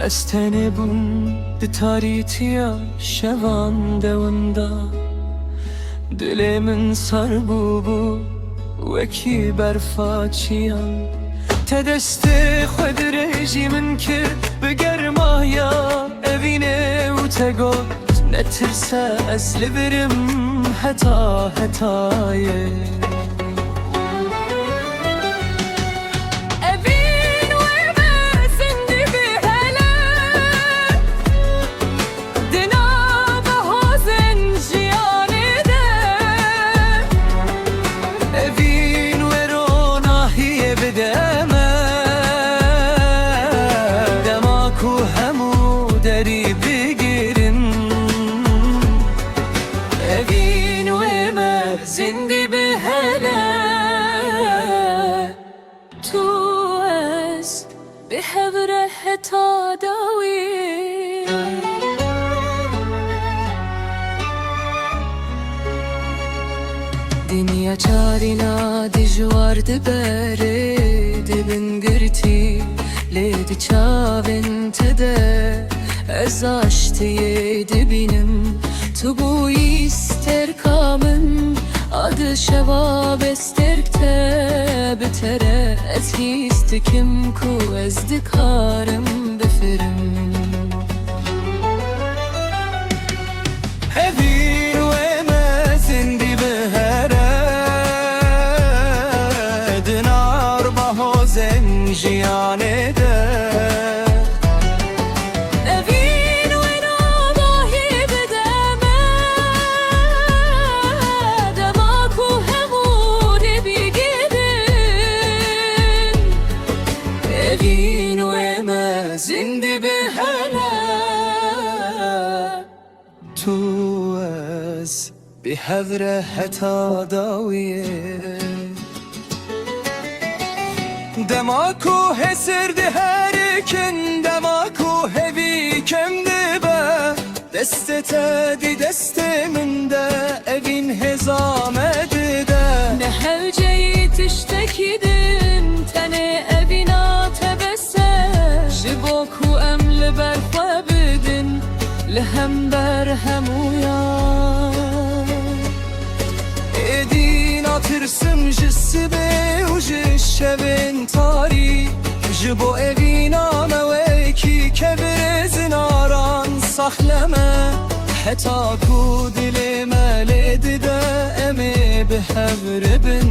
استني بون دتاريتيا شوان دواندا دلمن سر بو وكي برفاچيان تدست خود رجي من كرد بگرمايا evine وتقول نترسى أسلبرم هتايه زندي بهلا توز بحبره حتا داوي دنيا چارينا دجوار دبره دبنگرتي ليد چاوين تده از aştiye dibinem tu bu ister kamın adı şevab esterkte betere ez histikim ku ez dikarım befirim evin ve mezin dibhere dinar bahozen jiyanede زندي بهلا توز بحذره حتى داويه دماكو هسرد هركن دماكو هبي كم دبه دستته دي دست من ده evin hezamedi de ne hevceyi tiştekidin tene evina tebesse jiboku emli berfe bidin lehem berhem uyan edin atırsım jisibe uji şevin tari jibo evina meveki kebrezin aran sahleme حتى كو دلي مالد دا امي بحبربن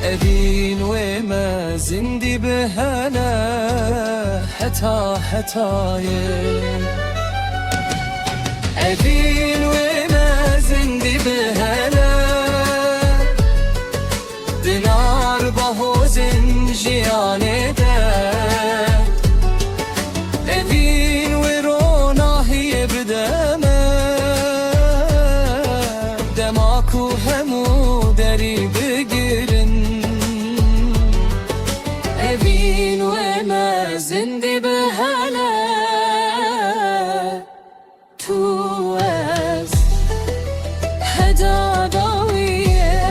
ابين وما زندي بهنا حتى ابين وما زندي بهنا دينار بهو زنجياني دا ابين ورونه يبدأ دماكو همو داري بگرن evin ve mezindi بهلا توز هدا داويه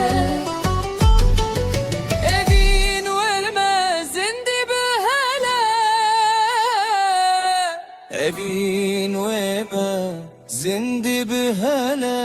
evin ve mezindi بهلا evin ve zindi بهلا